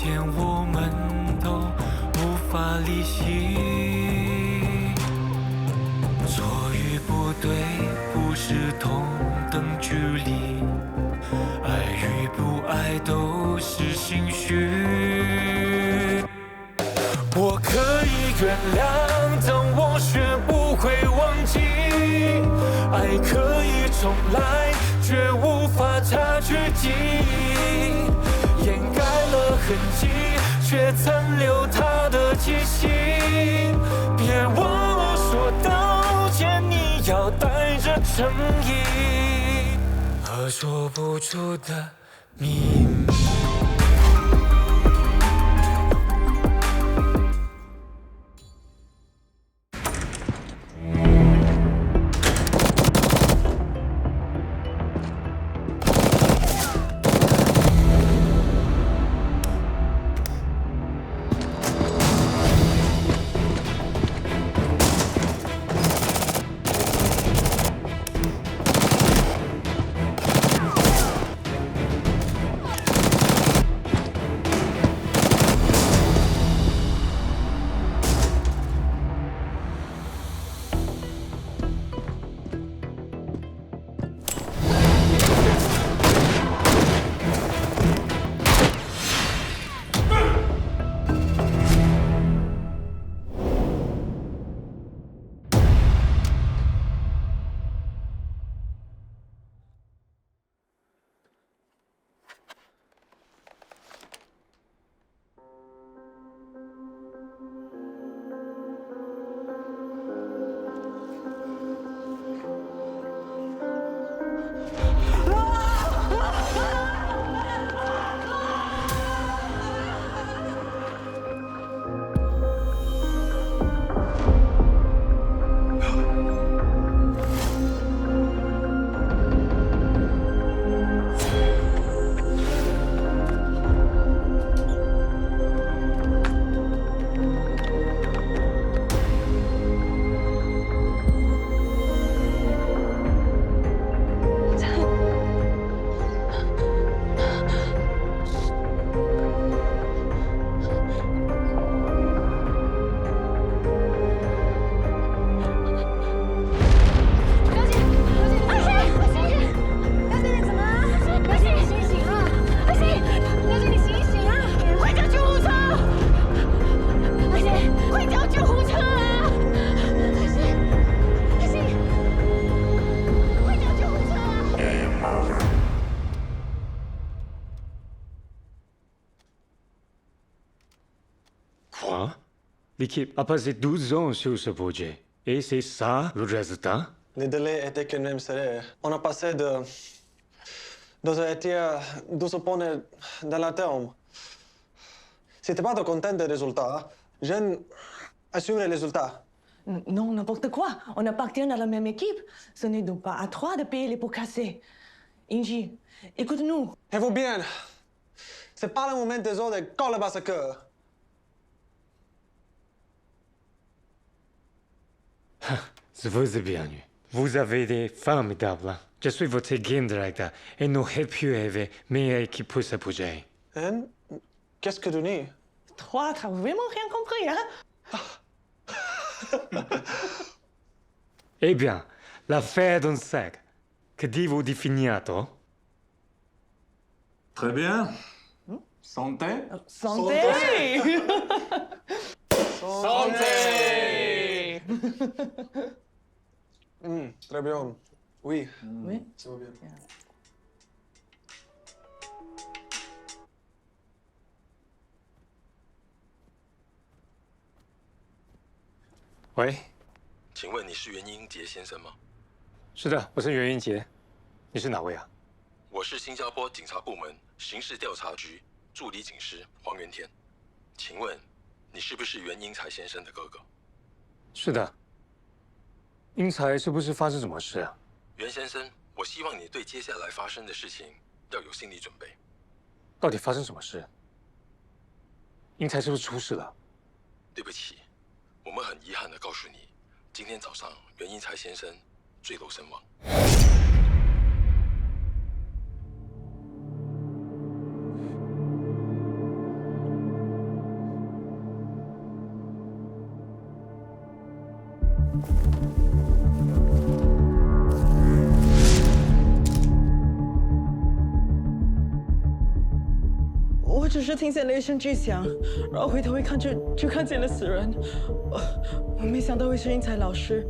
天我们都无法离析。错与不对不是同等距离，爱与不爱都是心虚。我可以原谅，但我学不会忘记。爱可以重来，却无法擦去记忆。掩盖了痕迹，却残留它的气息。别问我说道歉，你要带着诚意和说不出的秘密。L'équipe a passé 12 ans sur ce projet. Et c'est ça le résultat? Les délais étaient quand même serrés. On a passé de 12 points dans la terme. Si t'es pas content des résultats, j'aime assurer les résultats. Non, n'importe quoi. On appartient à la même équipe. Ce n'est donc pas à toi de payer les pots cassés. Inji, écoute-nous. Et vous bien, c'est pas le moment des autres de coller bas ce cœur. Je vous ai bien eu. Vous avez été formidable. Je suis votre game directeur et n'aurais pu rêver meilleure équipe pour ce projet. Hein? Qu'est-ce que tu dis? Toi, t'as vraiment rien compris, hein? Eh bien, l'affaire d'un sac. Que dites-vous définiato? Très bien. Santé. Santé! Santé! Très bien. Oui. Oui. Ça va bien.喂，请问你是袁英杰先生吗？是的，我是袁云杰。你是哪位啊？我是新加坡警察部门刑事调查局助理警司黄元天。请问你是不是袁英才先生的哥哥？是的。英才是不是发生什么事啊？袁先生，我希望你对接下来发生的事情要有心理准备。到底发生什么事？英才是不是出事了？对不起，我们很遗憾地告诉你，今天早上袁英才先生坠楼身亡。我只是听见了一声巨响，然后回头一看就看见了死人。我没想到会是英才老师，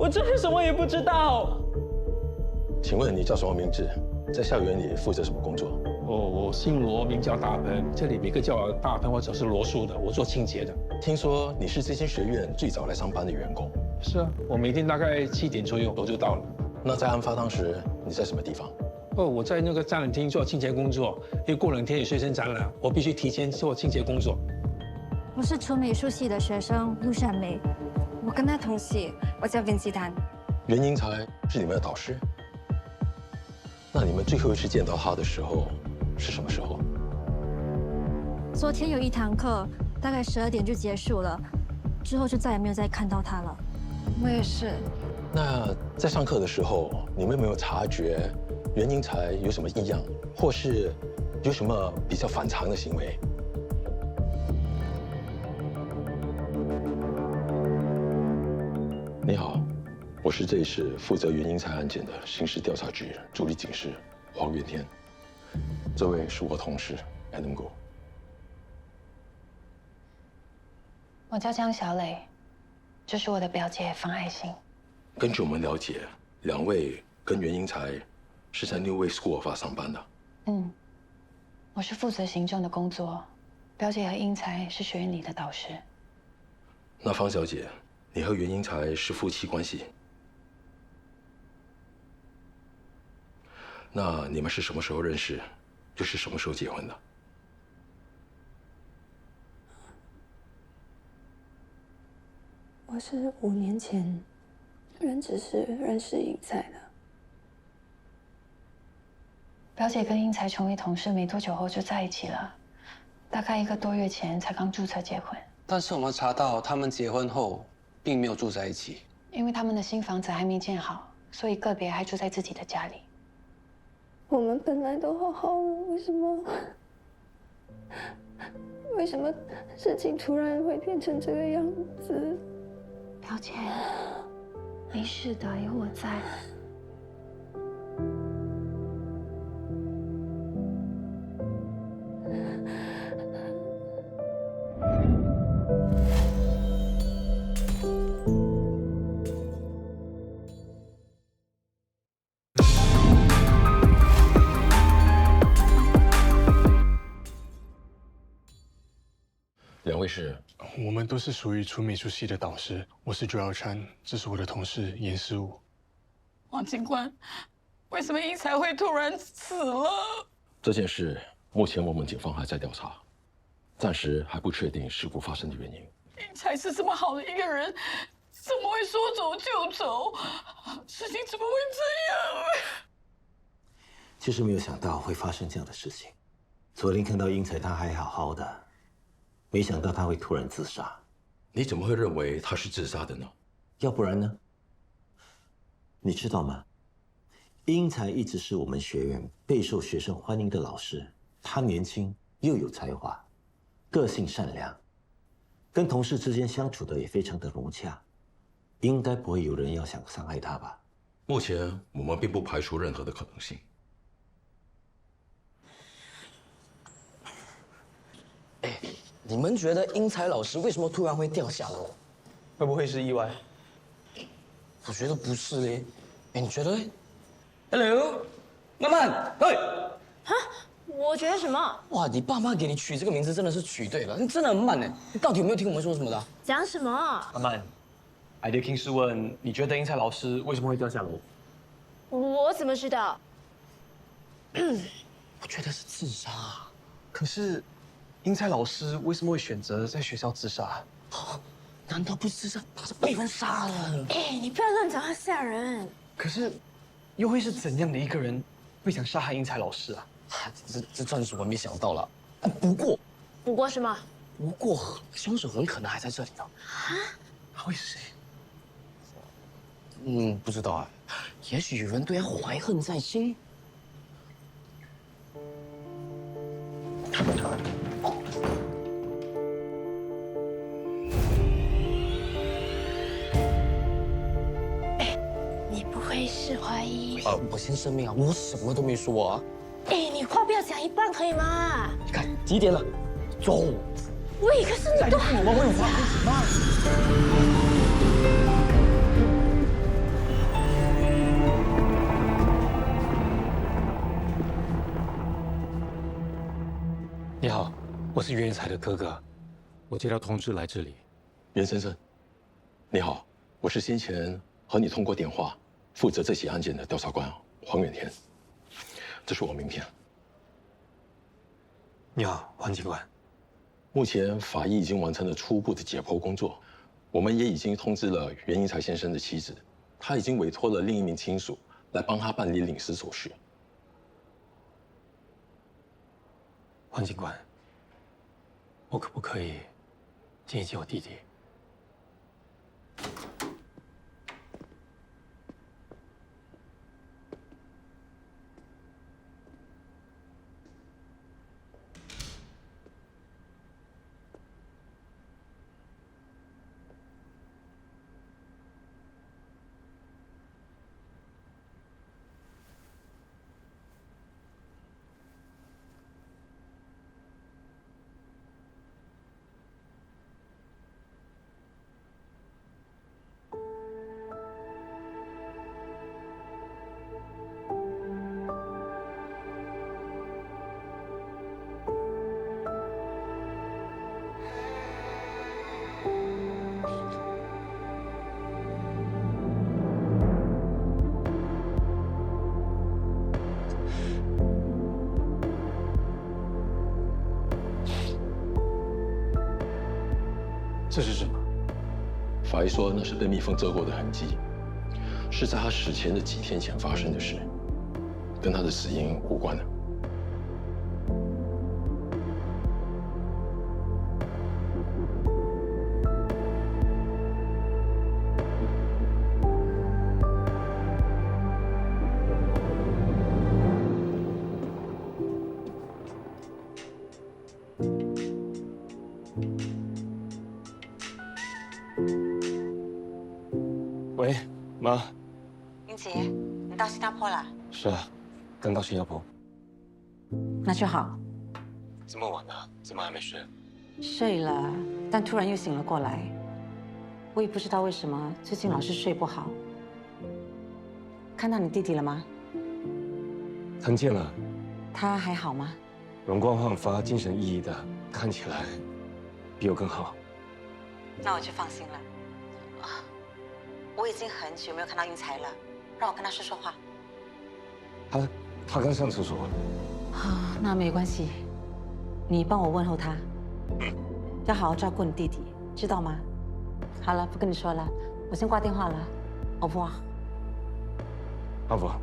我真是什么也不知道。请问你叫什么名字？在校园里负责什么工作？我姓罗，名叫大鹏。这里每个叫我大鹏或者是罗叔的，我做清洁的。听说你是这间学院最早来上班的员工。是啊，我每天大概7点左右我就到了。那在案发当时你在什么地方？我在那个展览厅做清洁工作，因为过2天有学生展览，我必须提前做清洁工作。我是纯美术系的学生陆善梅，我跟她同系，我叫温基丹。袁英才是你们的导师？那你们最后一次见到他的时候是什么时候？昨天有一堂课，大概12点就结束了，之后就再也没有再看到他了。我也是。那在上课的时候，你们有没有察觉袁英才有什么异样，或是有什么比较反常的行为？你好，我是这一次负责袁英才案件的刑事调查局助理警司黄元天，这位是我同事 Adam Go。我叫江小磊，这是我的表姐方爱欣。根据我们了解，2位跟袁英才是在 New Way School of Art 上班的。我是负责行政的工作，表姐和英才是学院里的导师。那方小姐，你和袁英才是夫妻关系？那你们是什么时候认识，又是什么时候结婚的？我是5年前只是认识英才的。表姐跟英才成为同事没多久后就在一起了，大概1个多月前才刚注册结婚。但是我们查到他们结婚后并没有住在一起，因为他们的新房子还没建好，所以个别还住在自己的家里。我们本来都好好的，为什么事情突然会变成这个样子？表姐，没事的，有我在。2位是？我们都是属于纯美术系的导师。我是Joel Chan，这是我的同事严师武。王警官，为什么英才会突然死了？这件事目前我们警方还在调查，暂时还不确定事故发生的原因。英才是这么好的一个人，怎么会说走就走？事情怎么会这样？其实没有想到会发生这样的事情。昨天看到英才他还好好的，没想到他会突然自杀。你怎么会认为他是自杀的呢？要不然呢？你知道吗？英才一直是我们学院备受学生欢迎的老师。他年轻又有才华，个性善良，跟同事之间相处的也非常的融洽，应该不会有人要想伤害他吧？目前我们并不排除任何的可能性。你们觉得英才老师为什么突然会掉下楼？会不会是意外？我觉得不是嘞。你觉得嘞 ？Hello， 慢慢，嘿。哈？我觉得什么？哇，你爸妈给你取这个名字真的是取对了，你真的很慢哎。你到底有没有听我们说什么的？讲什么？慢慢，ID King 是问你觉得英才老师为什么会掉下楼？我怎么知道？我觉得是自杀。可是，英才老师为什么会选择在学校自杀？难道不是自杀？他是被人杀了。你不要乱讲话吓人。可是，又会是怎样的一个人会想杀害英才老师啊？这算是我没想到了。不过什么？不过凶手很可能还在这里呢。啊？他会是谁？不知道啊。也许有人对他怀恨在心。法医。我先声明啊，我什么都没说啊。哎，你话不要讲一半可以吗？你看几点了？走。喂，可是你都还我有话跟你妈。你好，我是袁英才的哥哥，我接到通知来这里。袁先生，你好，我是先前和你通过电话负责这起案件的调查官黄远天，这是我名片。你好，黄警官。目前法医已经完成了初步的解剖工作，我们也已经通知了袁英才先生的妻子，他已经委托了另一名亲属来帮他办理领尸手续。黄警官，我可不可以见一见我弟弟？这是什么？法医说那是被蜜蜂蛰过的痕迹，是在他死前的几天前发生的事，跟他的死因无关的。喂，妈。英杰，你到新加坡了？是啊，刚到新加坡。那就好。这么晚了，怎么还没睡？睡了，但突然又醒了过来。我也不知道为什么，最近老是睡不好。看到你弟弟了吗？看见了。他还好吗？容光焕发，精神奕奕的，看起来比我更好。那我就放心了。我已经很久没有看到英才了，让我跟他说说话。他刚上厕所。啊，那没关系，你帮我问候他。要好好照顾你弟弟，知道吗？好了，不跟你说了，我先挂电话了。au revoir。au revoir。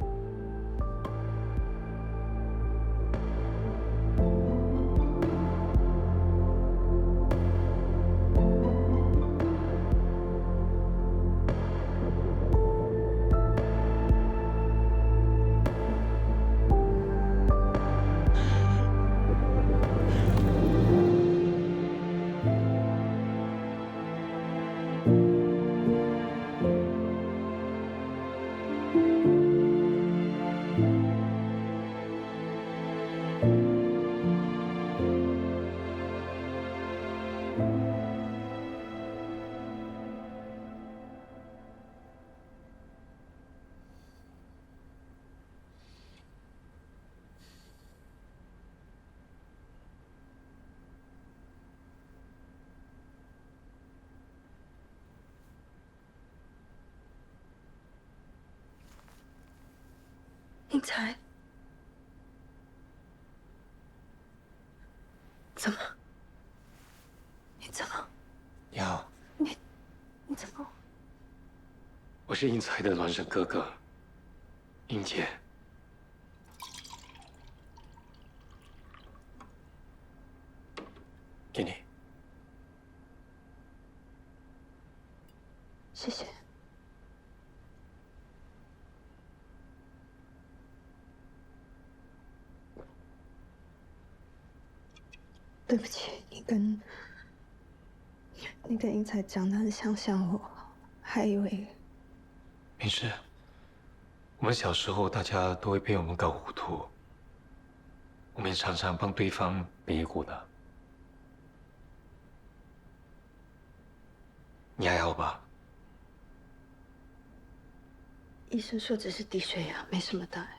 英才，怎么？你怎么？你好。你怎么？我是英才的孪生哥哥，英杰。给你。谢谢。对不起，你跟英才长得很像我，还以为……没事，我们小时候大家都会被我们搞糊涂，我们也常常帮对方背锅的。你还好吧？医生说只是低血压，没什么大碍。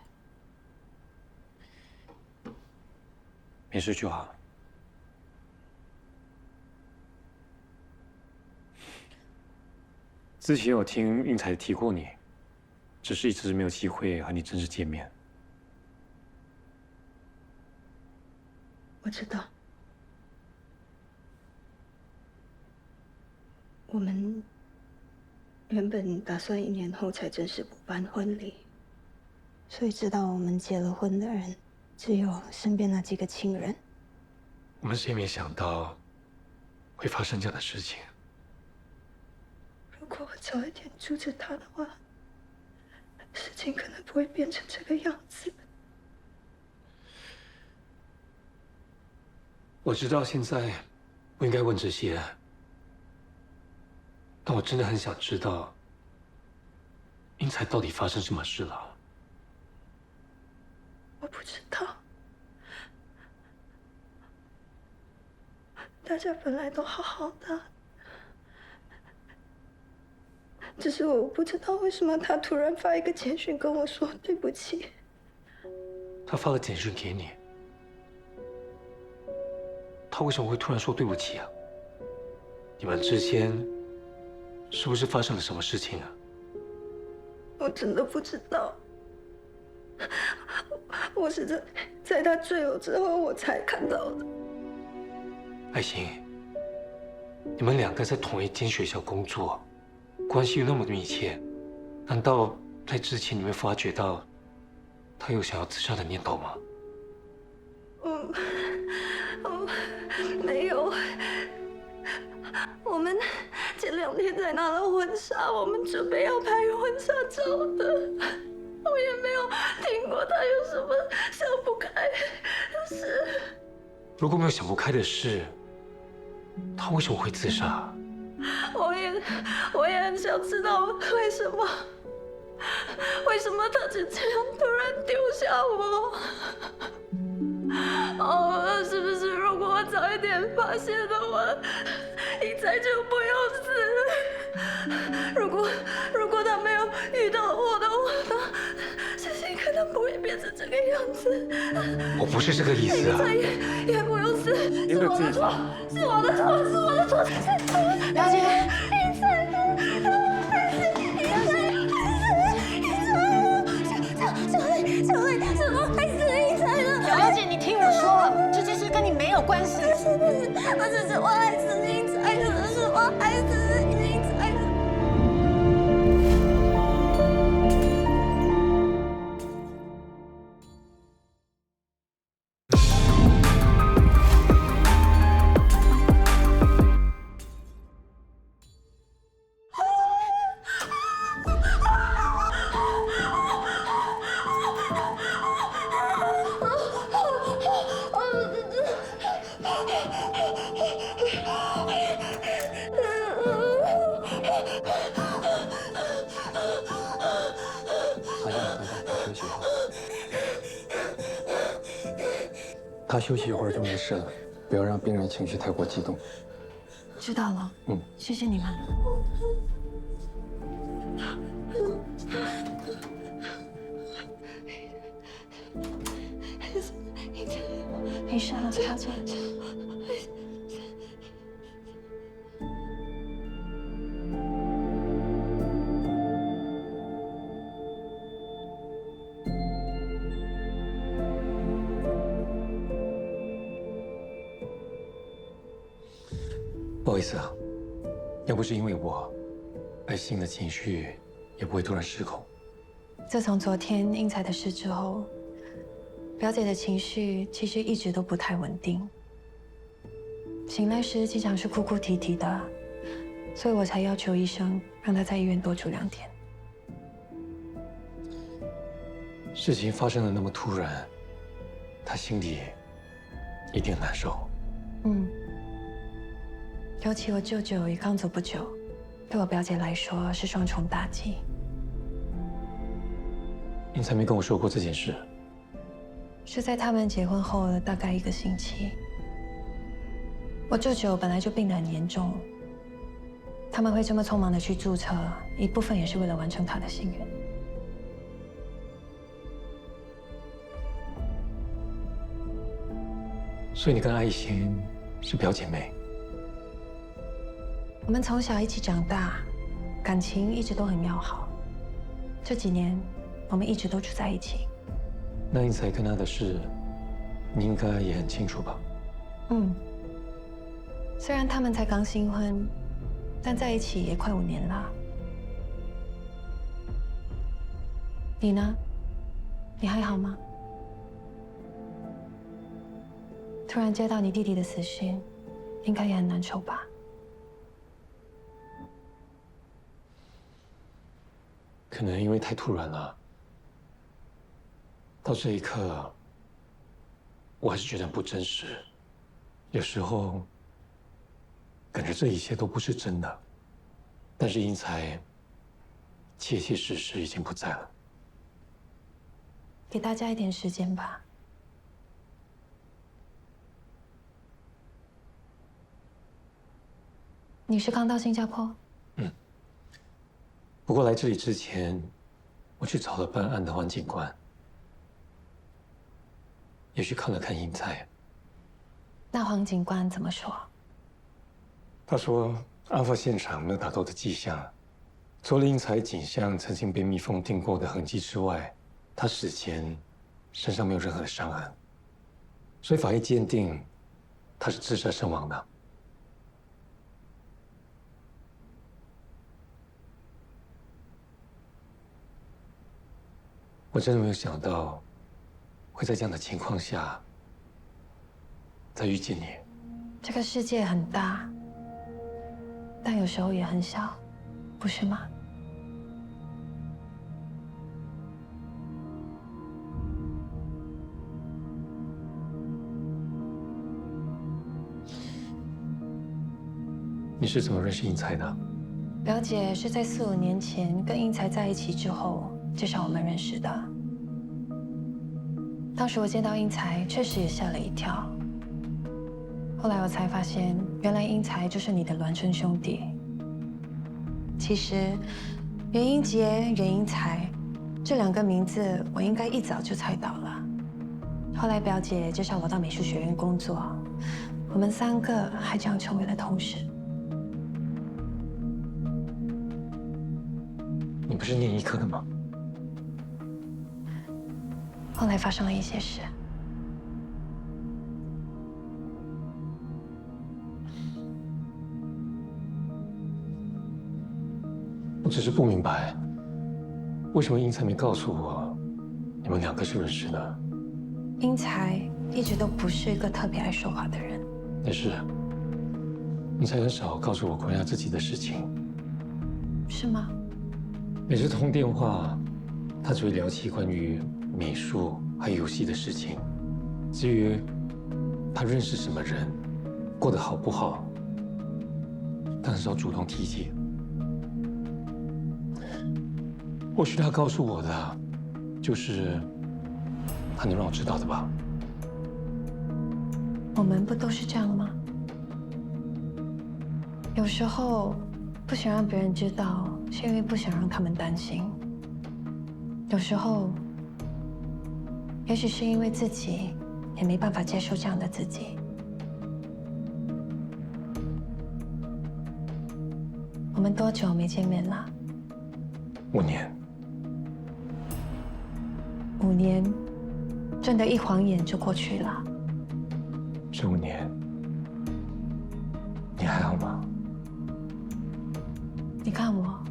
没事就好。之前有听应采提过你，只是一直没有机会和你正式见面。我知道。我们原本打算1年后才正式补办婚礼，所以知道我们结了婚的人，只有身边那几个亲人。我们谁也没想到会发生这样的事情。如果我早一点阻止他的话，事情可能不会变成这个样子。我知道现在不应该问这些，但我真的很想知道应采到底发生什么事了。我不知道，大家本来都好好的，只是我不知道为什么他突然发一个简讯跟我说对不起。他发了简讯给你，他为什么会突然说对不起啊？你们之间是不是发生了什么事情啊？我真的不知道，我是在他坠楼之后我才看到的。爱心，你们2个在同一间学校工作，关系又那么密切，难道在之前你没发觉到他有想要自杀的念头吗？没有。我们前2天才拿了婚纱，我们准备要拍婚纱照的。我也没有听过他有什么想不开的事。如果没有想不开的事，他为什么会自杀？我也很想知道为什么他就这样突然丢下我。哦，是不是如果我早一点发现的话，应采就不用死？如果他没有遇到我的话，事情可能不会变成这个样子。我不是这个意思啊！应采也不用死，是我的错，是我的错，是我的错。了解，应采，小慧，是我害死应采的。小姐，你听我说，这件事跟你没有关系。不是我害死应采的，是我害死应采的。他休息一会儿就没事了，不要让病人情绪太过激动。知道了。谢谢你们。没事了，小姐。不好意思啊，要不是因为我，爱心的情绪也不会突然失控。自从昨天应采的事之后，表姐的情绪其实一直都不太稳定。醒来时经常是哭哭啼啼的，所以我才要求医生让她在医院多住2天。事情发生的那么突然，她心里一定很难受。尤其我舅舅也刚走不久，对我表姐来说是双重打击。英才没跟我说过这件事。是在他们结婚后的大概1个星期。我舅舅本来就病得很严重，他们会这么匆忙的去注册，一部分也是为了完成他的心愿。所以你跟阿一心是表姐妹？我们从小一起长大，感情一直都很要好。这几年，我们一直都住在一起。那英才跟他的事，你应该也很清楚吧？嗯。虽然他们才刚新婚，但在一起也快5年了。你呢？你还好吗？突然接到你弟弟的死讯，应该也很难受吧？可能因为太突然了，到这一刻，我还是觉得不真实。有时候，感觉这一切都不是真的。但是英才，切切实实已经不在了。给大家一点时间吧。你是刚到新加坡？嗯。不过来这里之前，我去找了办案的黄警官，也去看了看英才。那黄警官怎么说？他说，案发现场没有打斗的迹象，除了英才颈项曾经被蜜蜂叮过的痕迹之外，他死前身上没有任何的伤痕，所以法医鉴定他是自杀身亡的。我真的没有想到，会在这样的情况下再遇见你。这个世界很大，但有时候也很小，不是吗？你是怎么认识英才的？表姐是在4、5年前跟英才在一起之后介绍我们认识的。当时我见到英才，确实也吓了一跳。后来我才发现，原来英才就是你的孪生兄弟。其实，袁英杰、袁英才这2个名字，我应该一早就猜到了。后来表姐介绍我到美术学院工作，我们3个还这样成为了同事。你不是念医科的吗？后来发生了一些事。我只是不明白，为什么英才没告诉我，你们2个是认识的？英才一直都不是一个特别爱说话的人。也是，英才很少告诉我关于他自己的事情。是吗？每次通电话，他只会聊起关于美术还有游戏的事情。至于他认识什么人，过得好不好，他很少主动提及。或许他告诉我的，就是他能让我知道的吧。我们不都是这样吗？有时候不想让别人知道，是因为不想让他们担心。有时候，也许是因为自己也没办法接受这样的自己。我们多久没见面了5年。5年，真的一晃眼就过去了。这5年，你还好吗？你看我，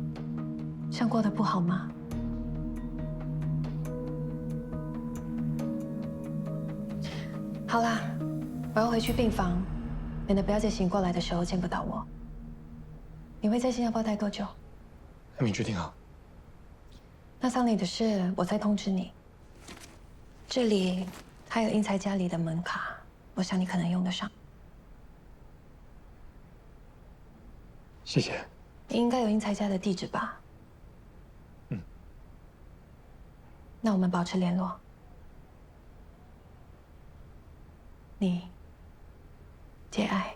像过得不好吗？好啦，我要回去病房，免得表姐醒过来的时候见不到我。你会在新加坡待多久？还没决定好。那丧礼的事，我再通知你。这里还有英才家里的门卡，我想你可能用得上。谢谢。应该有英才家的地址吧？那我们保持联络。你，节哀。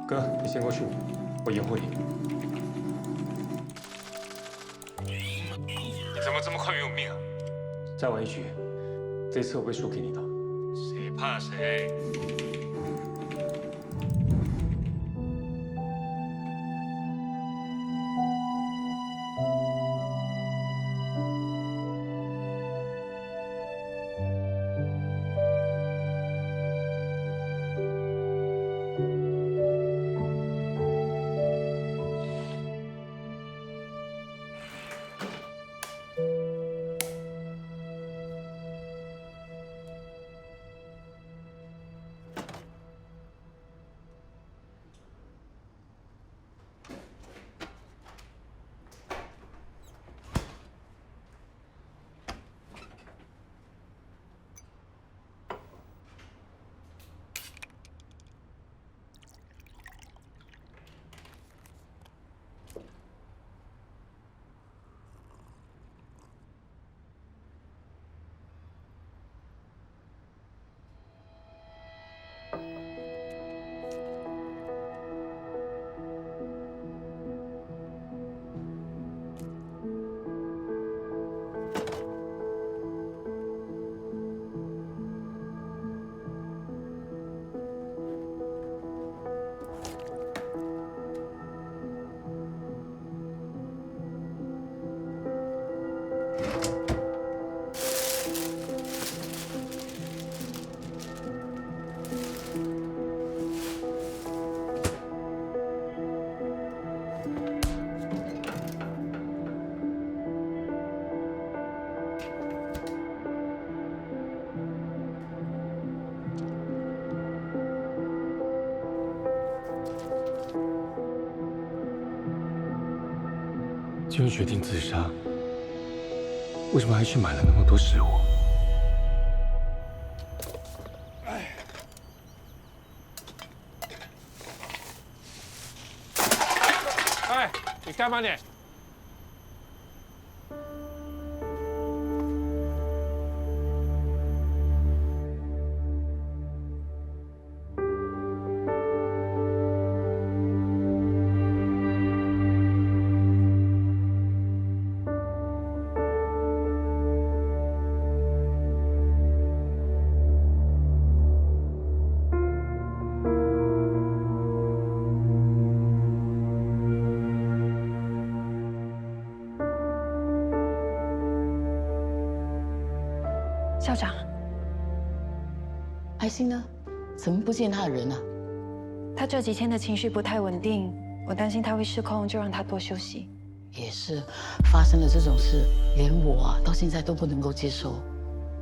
哥，你先过去，我掩护你。你怎么这么快没有命啊？再玩一局，这次我会输给你的。谁怕谁？既然决定自杀，为什么还去买了那么多食物？哎，你干嘛呢？校长，爱心呢？怎么不见他的人啊？他这几天的情绪不太稳定，我担心他会失控，就让他多休息。也是，发生了这种事，连我啊到现在都不能够接受，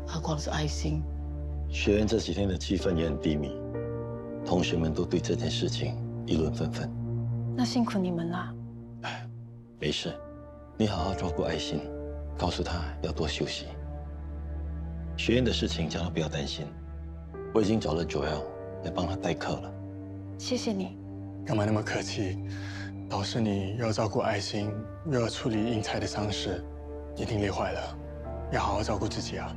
何况是爱心。学院这几天的气氛也很低迷，同学们都对这件事情议论纷纷。那辛苦你们了。没事，你好好照顾爱心，告诉他要多休息。学院的事情叫他不要担心，我已经找了Joel来帮他代课了。谢谢你。干嘛那么客气？导师，你又要照顾爱心，又要处理英才的伤势，一定累坏了，要好好照顾自己啊。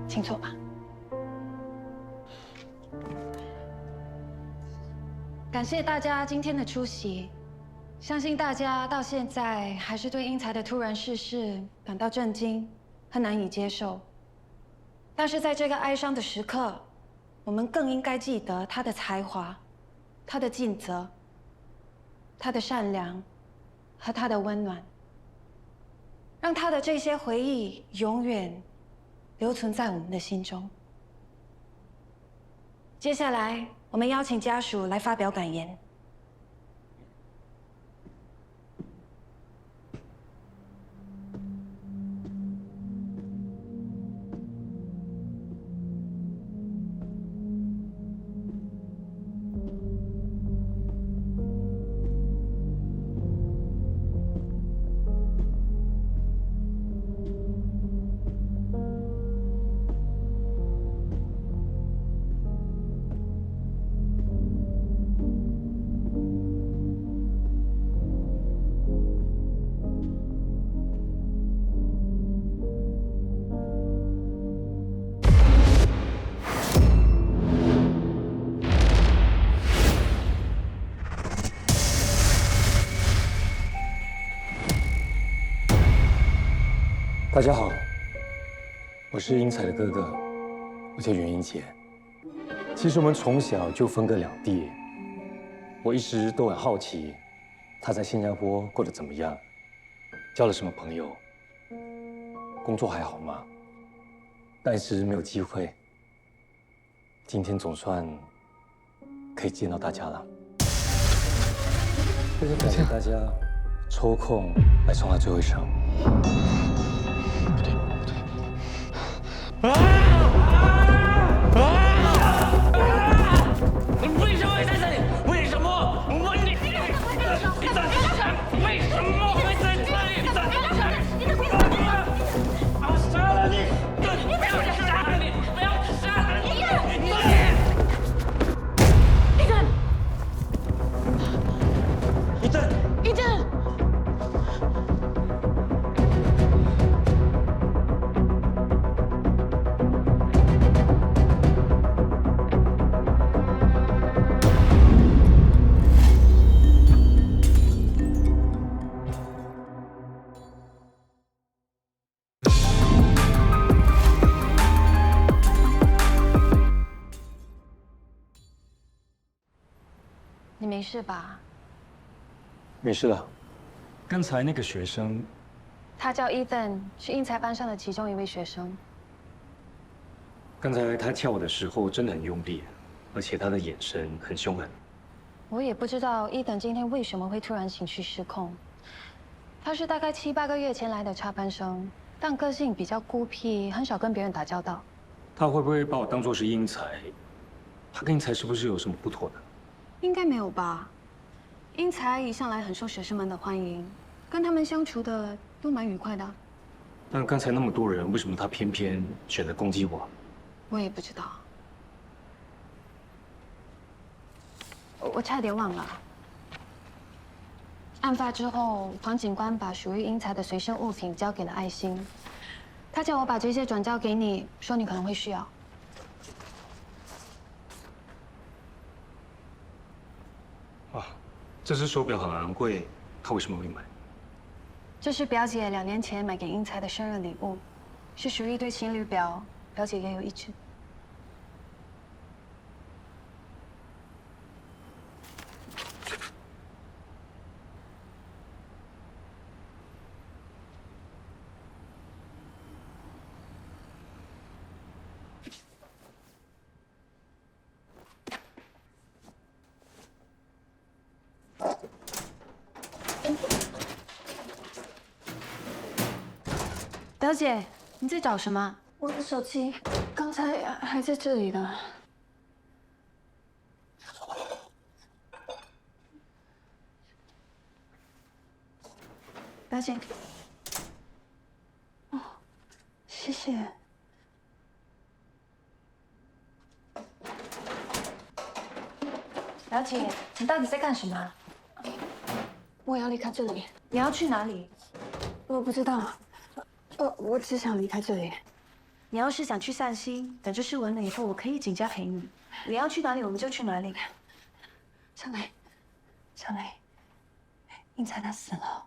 请坐吧。感谢大家今天的出席，相信大家到现在还是对英才的突然逝世感到震惊和难以接受。但是在这个哀伤的时刻，我们更应该记得他的才华、他的尽责、他的善良和他的温暖，让他的这些回忆永远留存在我们的心中。接下来，我们邀请家属来发表感言。大家好，我是英才的哥哥，我叫袁英杰。其实我们从小就分隔两地，我一直都很好奇，他在新加坡过得怎么样，交了什么朋友，工作还好吗？但一直没有机会。今天总算可以见到大家了，非常感谢大家抽空来冲他最后一场。为什么会在这里？为什么？我你为什么会在这里？你的鬼子！我杀了你！不要杀了你！不要杀了你！一正！一正！你没事吧？没事了。刚才那个学生，他叫Ethan，是英才班上的其中一位学生。刚才他跳舞的时候真的很用力，而且他的眼神很凶狠。我也不知道Ethan今天为什么会突然情绪失控。他是大概7、8个月前来的插班生，但个性比较孤僻，很少跟别人打交道。他会不会把我当作是英才？他跟英才是不是有什么不妥的？应该没有吧？英才一向来很受学生们的欢迎，跟他们相处的都蛮愉快的。但刚才那么多人，为什么他偏偏选择攻击我？我也不知道。我差点忘了。案发之后，黄警官把属于英才的随身物品交给了爱心，他叫我把这些转交给你，说你可能会需要。啊，这只手表很昂贵，他为什么会买？这是表姐2年前买给英才的生日礼物，是属于一对情侣表，表姐也有一只。表姐，你在找什么？我的手机刚才还在这里呢。表姐，哦，谢谢。表姐，你到底在干什么？我要离开这里。你要去哪里？我不知道。我只想离开这里。你要是想去散心，等这事完了以后，我可以请假陪你。你要去哪里，我们就去哪里。小雷，小雷，英才他死了，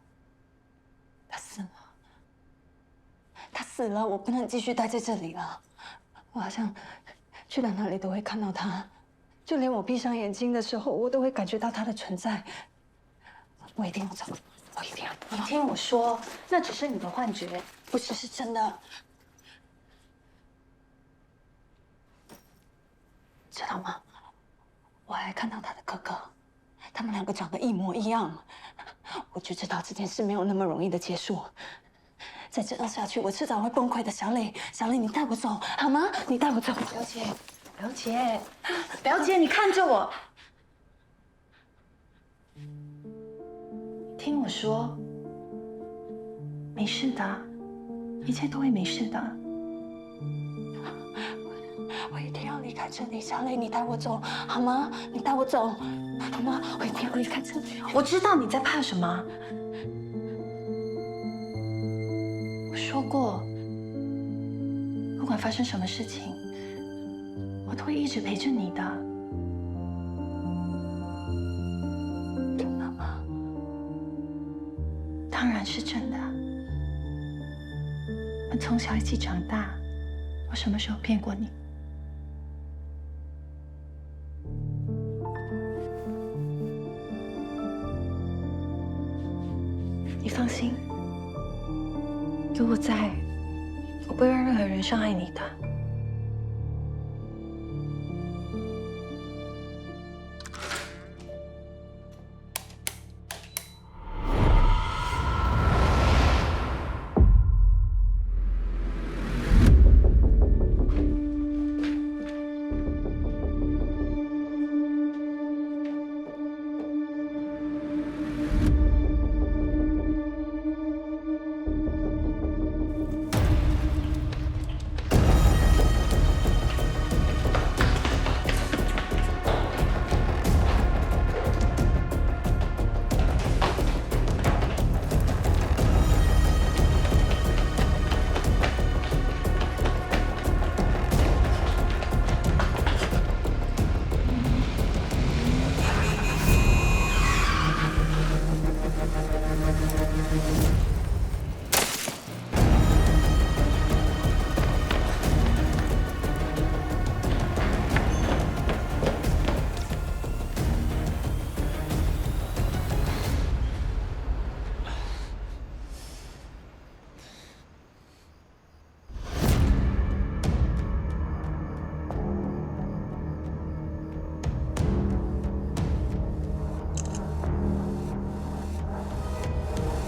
他死了，他死了，我不能继续待在这里了。我好像去到哪里都会看到他，就连我闭上眼睛的时候，我都会感觉到他的存在。我一定要走，我一定要走。你听我说，那只是你的幻觉，不是，是真的。知道吗？我还看到他的哥哥，他们两个长得一模一样。我就知道这件事没有那么容易的结束。再这样下去，我迟早会崩溃的。小磊，小磊，你带我走好吗？你带我走。表姐，表姐，表姐，你看着我，听我说，没事的，一切都会没事的。我一定要离开这里，小磊，你带我走好吗？你带我走好吗？我一定要离开这里。我知道你在怕什么。我说过，不管发生什么事情，我都会一直陪着你的。真的吗？当然是真的。我们从小一起长大，我什么时候骗过你？你放心，有我在，我不会让任何人伤害你的。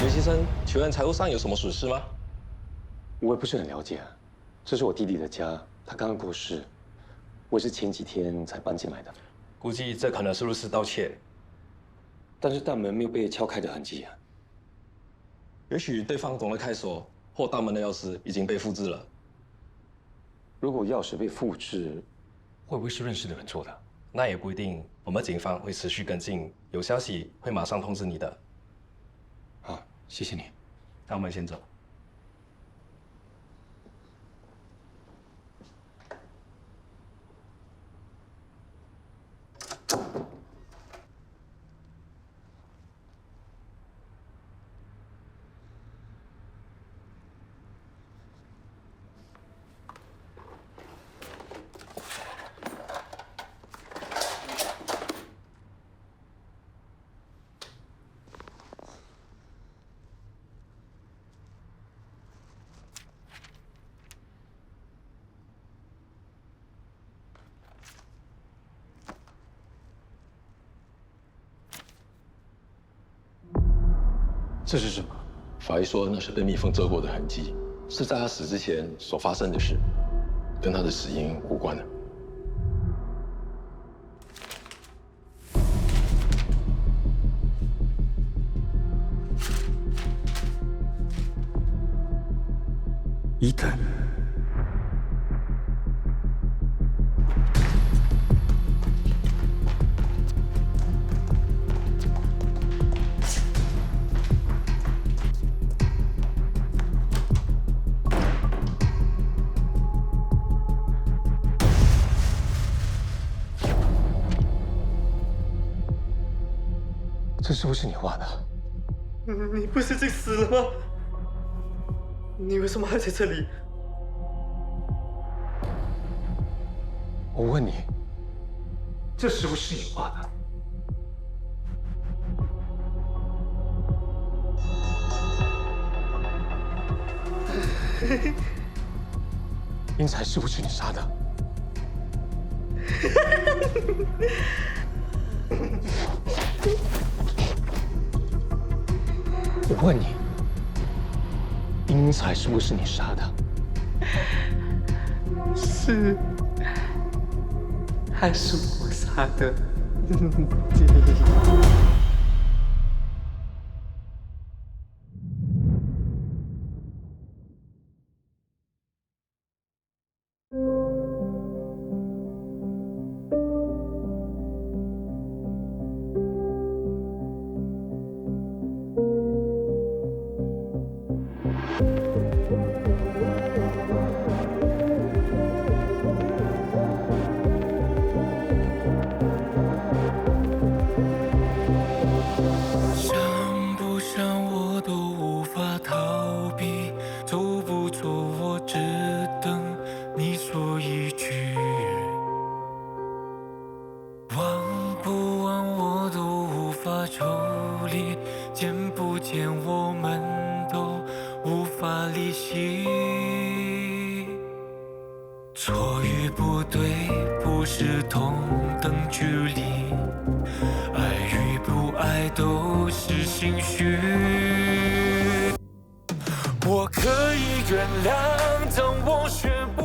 刘先生，请问财务上有什么损失吗？我也不是很了解，这是我弟弟的家，他刚刚过世，我是前几天才搬进来的。估计这可能是入室盗窃，但是大门没有被敲开的痕迹啊。也许对方懂得开锁，或大门的钥匙已经被复制了。如果钥匙被复制，会不会是认识的人做的？那也不一定，我们警方会持续跟进，有消息会马上通知你的。好，谢谢你。那我们先走。这是什么？法医说那是被蜜蜂蛰过的痕迹，是在他死之前所发生的事，跟他的死因无关的。伊藤，这是不是你画的？你不是已经死了吗？你为什么还在这里？我问你，这是不是你画的？英才是不是你杀的？我问你，英才是不是你杀的？是，还是我杀的？想不想我都无法逃避，走不走我只等你说一句，忘不忘我都无法抽离，见不见我们都无法离析。错与不对不是同等距离，爱与不爱都是心虚。我可以原谅，当我学不